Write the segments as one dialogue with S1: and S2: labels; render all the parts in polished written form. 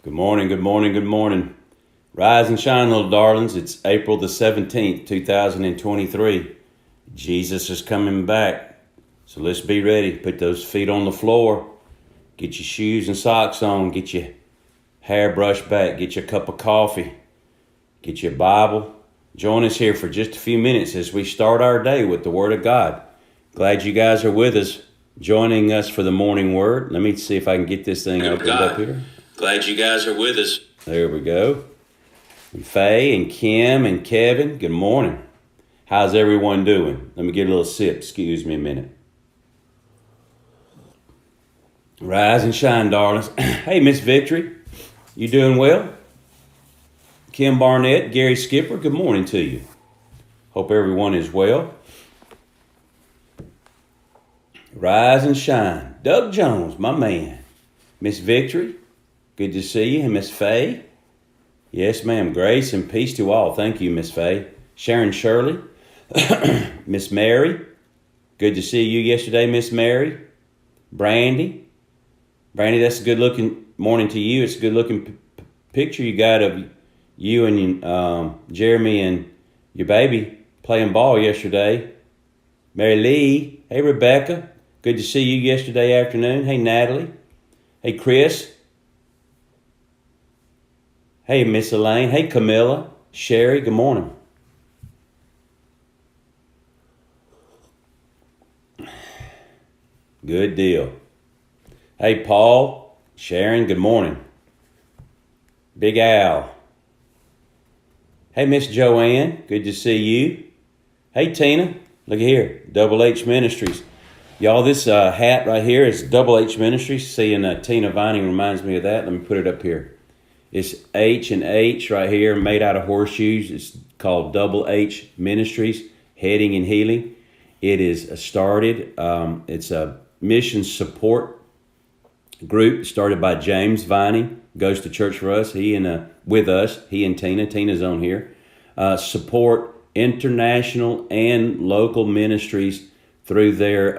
S1: Good morning, good morning, good morning. Rise and shine, little darlings. It's April the 17th, 2023. Jesus is coming back. So let's be ready. Put those feet on the floor. Get your shoes and socks on. Get your hair brushed back. Get your cup of coffee. Get your Bible. Join us here for just a few minutes as we start our day with the Word of God. Glad you guys are with us, joining us for the morning word. Let me see if I can get this thing opened up here. Glad you guys are with us. There we go. And Faye and Kim and Kevin, good morning. How's everyone doing? Let me get a little sip. Excuse me a minute. Rise and shine, darlings. Hey, Miss Victory, you doing well? Kim Barnett, Gary Skipper, good morning to you. Hope everyone is well. Rise and shine. Doug Jones, my man. Miss Victory, good to see you. And Miss Faye. Yes, ma'am. Grace and peace to all. Thank you, Miss Faye. Sharon Shirley. Miss Mary. Good to see you yesterday, Miss Mary. Brandy. Brandy, that's a good looking morning to you. It's a good looking picture you got of you and Jeremy and your baby playing ball yesterday. Mary Lee. Hey, Rebecca. Good to see you yesterday afternoon. Hey, Natalie. Hey, Chris. Hey, Miss Elaine. Hey, Camilla. Sherry, good morning. Good deal. Hey, Paul. Sharon, good morning. Big Al. Hey, Miss Joanne. Good to see you. Hey, Tina. Look here. Double H Ministries. Y'all, this hat right here is Double H Ministries. Seeing Tina Vining reminds me of that. Let me put it up here. It's H and H right here, made out of horseshoes. It's called Double H Ministries, Heading and Healing. It is started. It's a mission support group started by James Vining. Goes to church for us. He and Tina. Tina's on here. Support international and local ministries through their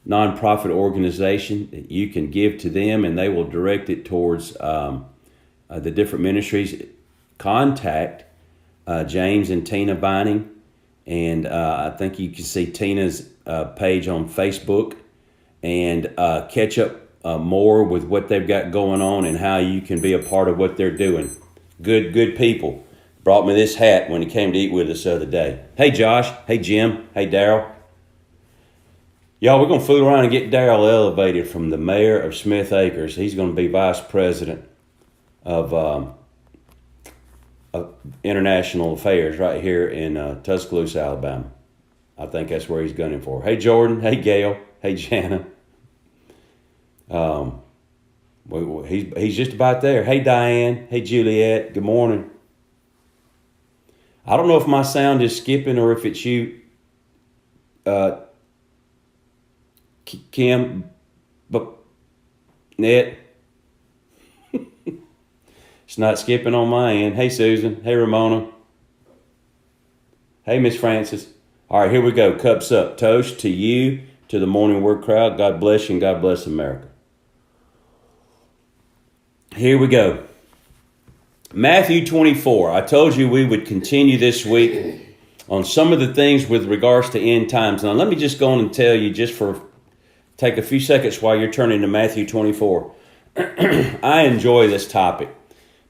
S1: nonprofit organization. You can give to them, and they will direct it towards the different ministries. Contact James and Tina Vining, and I think you can see Tina's page on Facebook and catch up more with what they've got going on and how you can be a part of what they're doing. Good people. Brought me this hat when he came to eat with us the other day. Hey, Josh. Hey, Jim. Hey, Daryl. Y'all, we're going to fool around and get Daryl elevated from the mayor of Smith Acres. He's going to be vice president of international affairs right here in Tuscaloosa, Alabama. I think that's where he's gunning for. Hey, Jordan. Hey, Gail. Hey, Jana. He's just about there. Hey, Diane. Hey, Juliet. Good morning. I don't know if my sound is skipping or if it's you, Kim, but Net. It's not skipping on my end. Hey, Susan. Hey, Ramona. Hey, Miss Francis. All right, here we go. Cups up. Toast to you, to the Morning Word crowd. God bless you and God bless America. Here we go. Matthew 24. I told you we would continue this week on some of the things with regards to end times. Now, let me just go on and tell you, take a few seconds while you're turning to Matthew 24. I enjoy this topic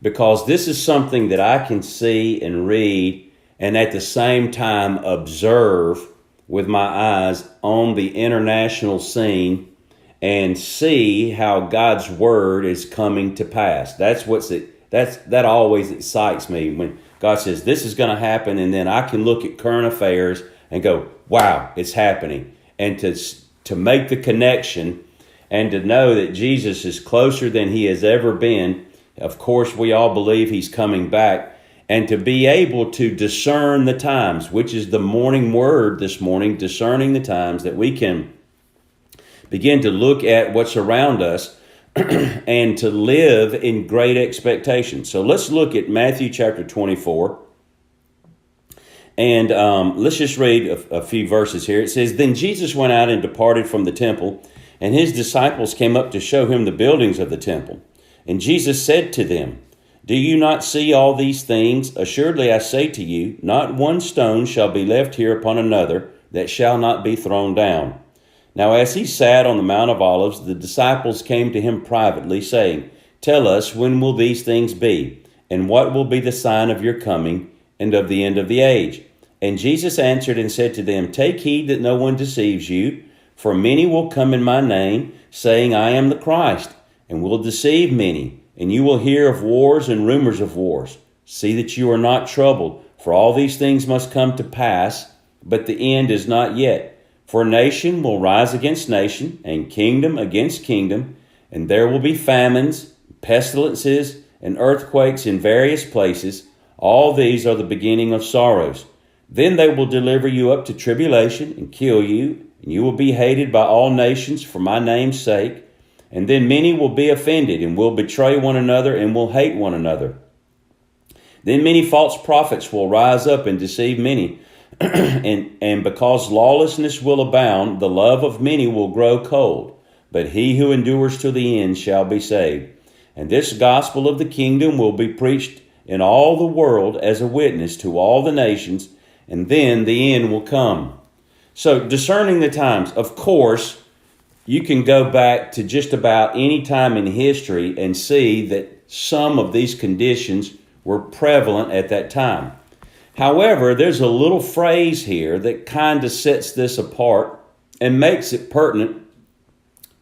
S1: because this is something that I can see and read and at the same time observe with my eyes on the international scene and see how God's word is coming to pass. That always excites me when God says this is going to happen, and then I can look at current affairs and go, wow, it's happening. And to make the connection and to know that Jesus is closer than he has ever been. Of course, we all believe he's coming back. And to be able to discern the times, which is the morning word this morning, discerning the times, that we can begin to look at what's around us and to live in great expectation. So let's look at Matthew chapter 24. And let's just read a few verses here. It says, Then Jesus went out and departed from the temple, and his disciples came up to show him the buildings of the temple. And Jesus said to them, Do you not see all these things? Assuredly I say to you, not one stone shall be left here upon another that shall not be thrown down. Now as he sat on the Mount of Olives, the disciples came to him privately, saying, Tell us, when will these things be? And what will be the sign of your coming and of the end of the age? And Jesus answered and said to them, Take heed that no one deceives you, for many will come in my name, saying, I am the Christ, and will deceive many. And you will hear of wars and rumors of wars. See that you are not troubled, for all these things must come to pass, but the end is not yet. For nation will rise against nation, and kingdom against kingdom, and there will be famines, pestilences, and earthquakes in various places. All these are the beginning of sorrows. Then they will deliver you up to tribulation and kill you, and you will be hated by all nations for my name's sake. And then many will be offended and will betray one another and will hate one another. Then many false prophets will rise up and deceive many. and because lawlessness will abound, the love of many will grow cold. But he who endures to the end shall be saved. And this gospel of the kingdom will be preached in all the world as a witness to all the nations, and then the end will come. So, discerning the times, of course, you can go back to just about any time in history and see that some of these conditions were prevalent at that time. However, there's a little phrase here that kind of sets this apart and makes it pertinent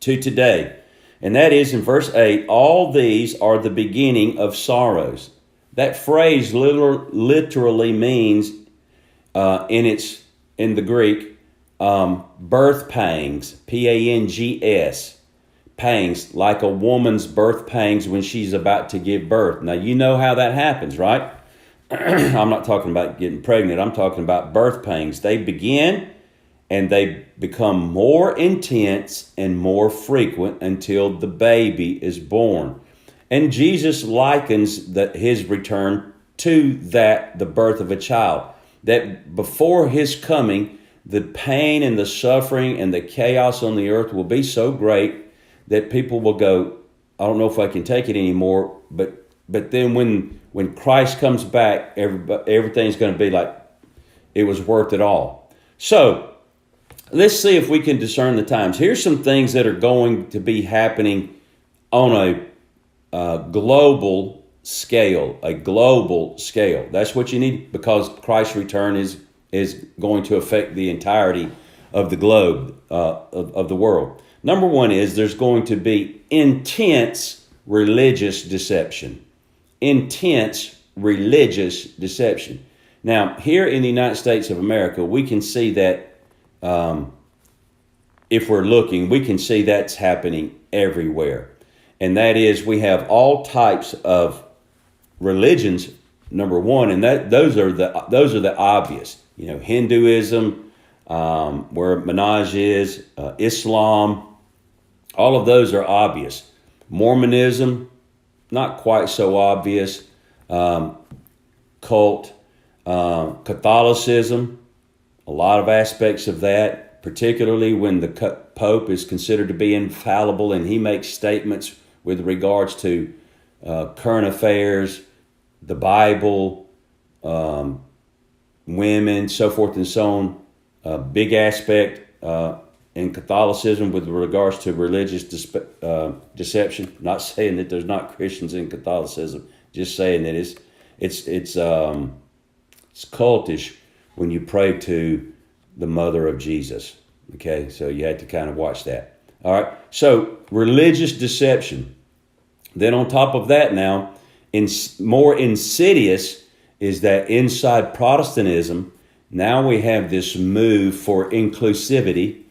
S1: to today. And that is in verse 8, all these are the beginning of sorrows. That phrase literally means, in the Greek, birth pangs, P-A-N-G-S, pangs, like a woman's birth pangs when she's about to give birth. Now, you know how that happens, right? I'm not talking about getting pregnant. I'm talking about birth pangs. They begin and they become more intense and more frequent until the baby is born. And Jesus likens his return to the birth of a child. That before his coming, the pain and the suffering and the chaos on the earth will be so great that people will go, I don't know if I can take it anymore. But then when Christ comes back, everything's going to be like it was worth it all. So let's see if we can discern the times. Here's some things that are going to be happening on a global scale. A global scale. That's what you need, because Christ's return is going to affect the entirety of the globe, of the world. Number one is there's going to be intense religious deception. Intense religious deception. Now, here in the United States of America, we can see that, if we're looking, we can see that's happening everywhere. And that is, we have all types of religions, number one, and those are the obvious. You know, Hinduism, where Minaj is, Islam, all of those are obvious. Mormonism, not quite so obvious. Cult, Catholicism, a lot of aspects of that, particularly when the Pope is considered to be infallible and he makes statements with regards to current affairs, the Bible, women, so forth and so on. Big aspect in Catholicism with regards to religious deception. Not saying that there's not Christians in Catholicism, just saying that it's cultish when you pray to the mother of Jesus. Okay, so you had to kind of watch that. All right, so religious deception. Then on top of that now, more insidious is that inside Protestantism, now we have this move for inclusivity,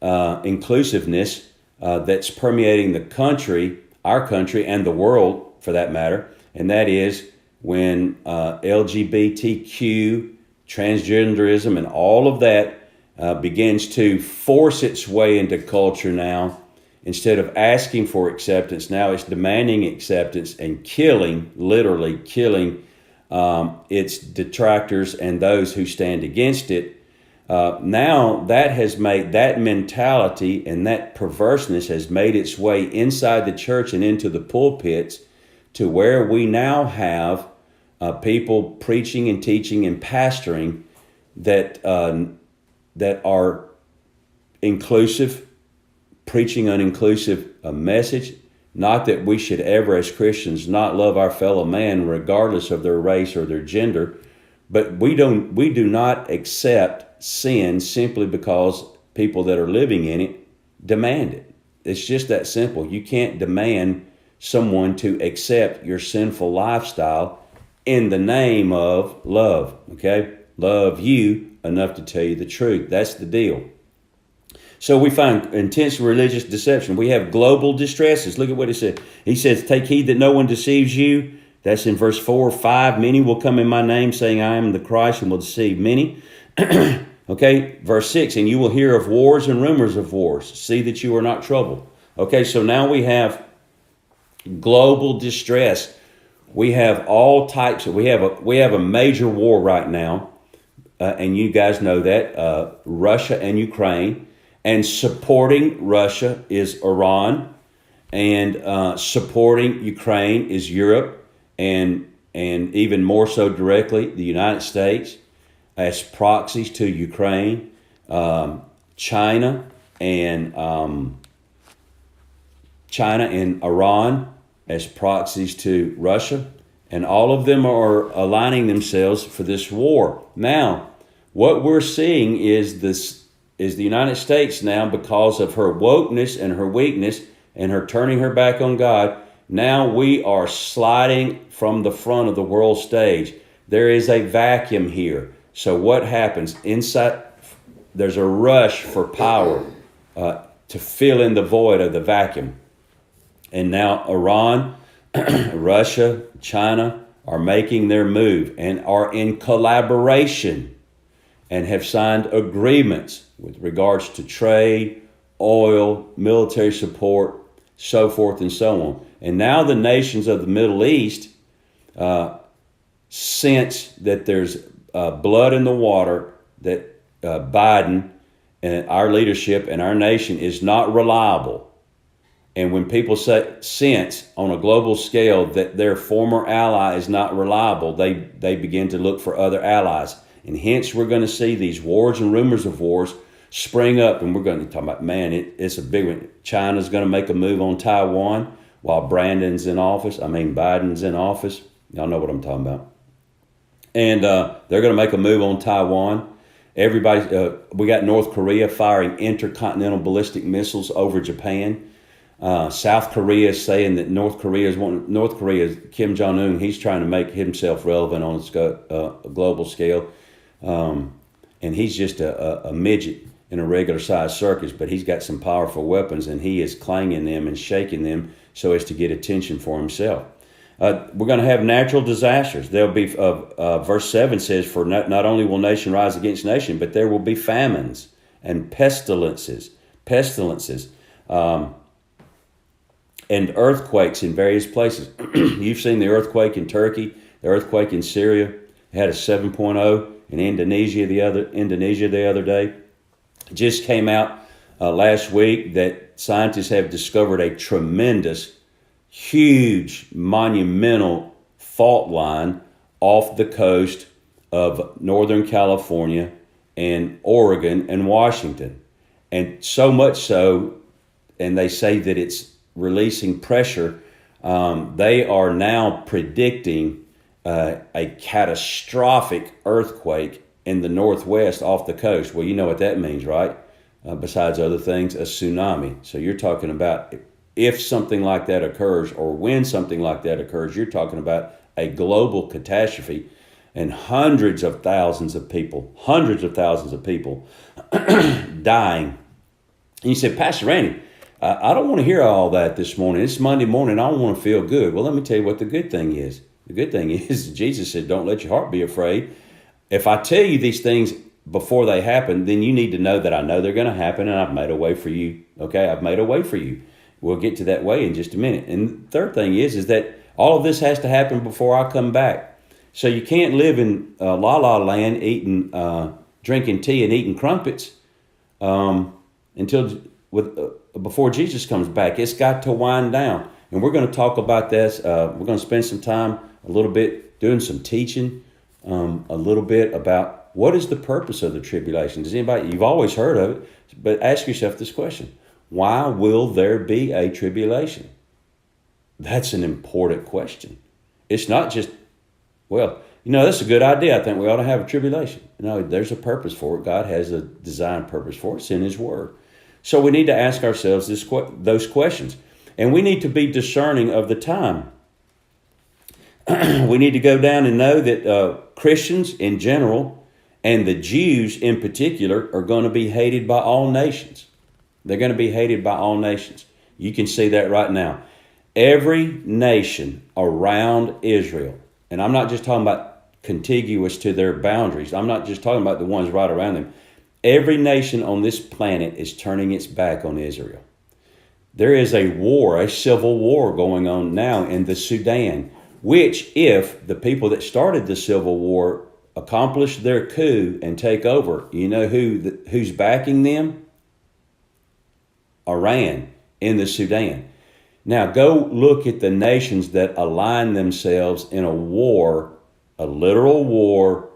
S1: inclusiveness that's permeating the country, our country, and the world for that matter. And that is when LGBTQ, transgenderism, and all of that begins to force its way into culture now. Instead of asking for acceptance, now it's demanding acceptance and literally killing its detractors and those who stand against it. Now that mentality and that perverseness has made its way inside the church and into the pulpits, to where we now have people preaching and teaching and pastoring that are inclusive, preaching an inclusive message. Not that we should ever, as Christians, not love our fellow man regardless of their race or their gender, but we do not accept sin simply because people that are living in it demand it. It's just that simple. You can't demand someone to accept your sinful lifestyle in the name of love. Okay? Love you enough to tell you the truth. That's the deal. So we find intense religious deception. We have global distresses. Look at what he said. He says, take heed that no one deceives you. That's in verse 4 or 5. Many will come in my name saying I am the Christ and will deceive many. Okay, verse 6, and you will hear of wars and rumors of wars. See that you are not troubled. Okay, so now we have global distress. We have all types of, we have a major war right now, and you guys know that, Russia and Ukraine. And supporting Russia is Iran, and supporting Ukraine is Europe, and even more so directly the United States as proxies to Ukraine, China and Iran as proxies to Russia, and all of them are aligning themselves for this war. Now, what we're seeing is the United States now, because of her wokeness and her weakness and her turning her back on God, now we are sliding from the front of the world stage. There is a vacuum here. So what happens? Inside, there's a rush for power to fill in the void of the vacuum. And now Iran, Russia, China are making their move and are in collaboration and have signed agreements with regards to trade, oil, military support, so forth and so on. And now the nations of the Middle East sense that there's blood in the water, that Biden and our leadership and our nation is not reliable. And when people sense on a global scale that their former ally is not reliable, they begin to look for other allies. And hence we're going to see these wars and rumors of wars spring up. And we're going to talk about, man, it's a big one. China's going to make a move on Taiwan while Biden's in office. Y'all know what I'm talking about. And they're going to make a move on Taiwan. Everybody, we got North Korea firing intercontinental ballistic missiles over Japan. South Korea is saying that North Korea, Kim Jong-un, he's trying to make himself relevant on a global scale. And he's just a midget in a regular sized circus, but he's got some powerful weapons and he is clanging them and shaking them so as to get attention for himself. We're going to have natural disasters. There'll be, verse 7 says, for not only will nation rise against nation, but there will be famines and pestilences, and earthquakes in various places. You've seen the earthquake in Turkey, the earthquake in Syria. It had a 7.0 in Indonesia the other day. It just came out last week that scientists have discovered a tremendous, huge, monumental fault line off the coast of Northern California and Oregon and Washington. And so much so, and they say that it's releasing pressure, they are now predicting a catastrophic earthquake in the Northwest off the coast. Well, you know what that means, right? Besides other things, a tsunami. So you're talking about if something like that occurs, or when something like that occurs, you're talking about a global catastrophe and hundreds of thousands of people dying. And you said, Pastor Randy, I don't want to hear all that this morning. It's Monday morning. I don't want to feel good. Well, let me tell you what the good thing is. The good thing is Jesus said, don't let your heart be afraid. If I tell you these things before they happen, then you need to know that I know they're going to happen and I've made a way for you. Okay, I've made a way for you. We'll get to that way in just a minute. And the third thing is that all of this has to happen before I come back. So you can't live in la-la land eating drinking tea and eating crumpets before Jesus comes back. It's got to wind down. And we're going to talk about this. We're going to spend some time a little bit doing some teaching, a little bit about what is the purpose of the tribulation. Does anybody, you've always heard of it, but ask yourself this question. Why will there be a tribulation? That's an important question. It's not just, well, that's a good idea. I think we ought to have a tribulation. No, there's a purpose for it. God has a design purpose for it. It's in His Word. So we need to ask ourselves those questions. And we need to be discerning of the time. We need to go down and know that Christians in general and the Jews in particular are going to be hated by all nations. They're going to be hated by all nations. You can see that right now. Every nation around Israel, and I'm not just talking about contiguous to their boundaries. I'm not just talking about the ones right around them. Every nation on this planet is turning its back on Israel. There is a war, a civil war going on now in the Sudan, which if the people that started the civil war accomplish their coup and take over, you know who's backing them? Iran in the Sudan. Now go look at the nations that align themselves in a war, a literal war,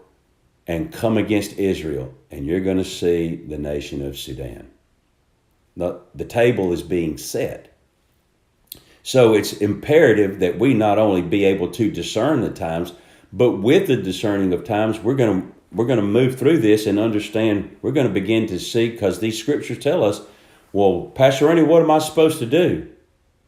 S1: and come against Israel, and you're going to see the nation of Sudan. The table is being set. So it's imperative that we not only be able to discern the times, but with the discerning of times, we're going to move through this and understand. We're going to begin to see, because these scriptures tell us, well, Pastor Ernie, what am I supposed to do?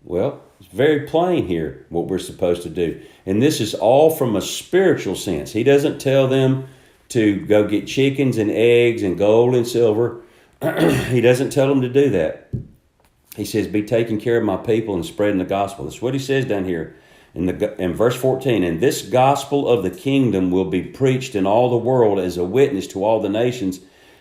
S1: Well, it's very plain here what we're supposed to do. And this is all from a spiritual sense. He doesn't tell them to go get chickens and eggs and gold and silver. He doesn't tell them to do that. He says, be taking care of my people and spreading the gospel. That's what he says down here in verse 14. And this gospel of the kingdom will be preached in all the world as a witness to all the nations,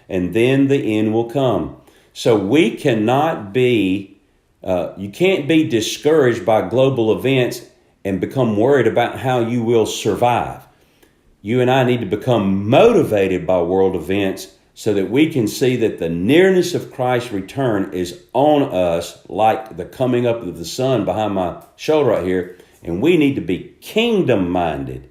S1: and then the end will come. So we cannot be, you can't be discouraged by global events and become worried about how you will survive. You and I need to become motivated by world events so that we can see that the nearness of Christ's return is on us, like the coming up of the sun behind my shoulder right here. And we need to be kingdom-minded,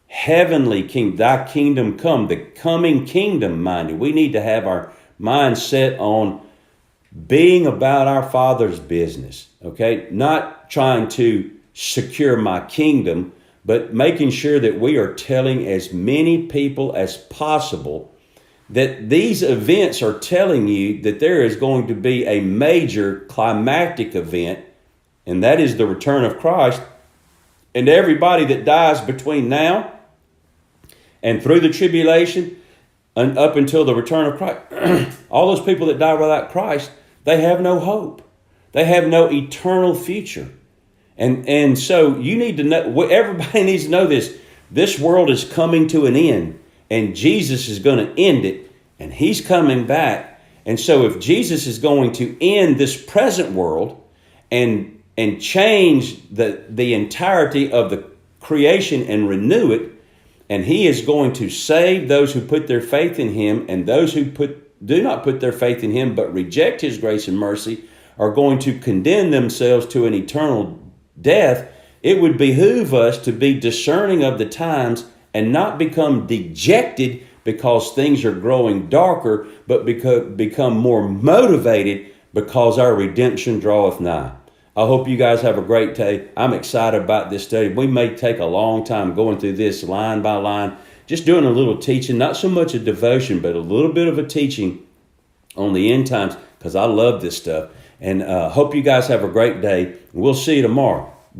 S1: heavenly kingdom, thy kingdom come, the coming kingdom-minded. We need to have our mind set on being about our Father's business, okay? Not trying to secure my kingdom, but making sure that we are telling as many people as possible that these events are telling you that there is going to be a major climactic event, and that is the return of Christ. And everybody that dies between now and through the tribulation and up until the return of Christ, all those people that die without Christ, they have no hope. They have no eternal future. And so you need to know, everybody needs to know this. This world is coming to an end, and Jesus is going to end it, and He's coming back. And so if Jesus is going to end this present world and change the entirety of the creation and renew it, and He is going to save those who put their faith in Him, and those who do not put their faith in Him but reject His grace and mercy are going to condemn themselves to an eternal death. It would behoove us to be discerning of the times and not become dejected because things are growing darker, but become more motivated because our redemption draweth nigh. I hope you guys have a great day. I'm excited about this study. We may take a long time going through this line by line, just doing a little teaching, not so much a devotion, but a little bit of a teaching on the end times, because I love this stuff. And hope you guys have a great day. We'll see you tomorrow.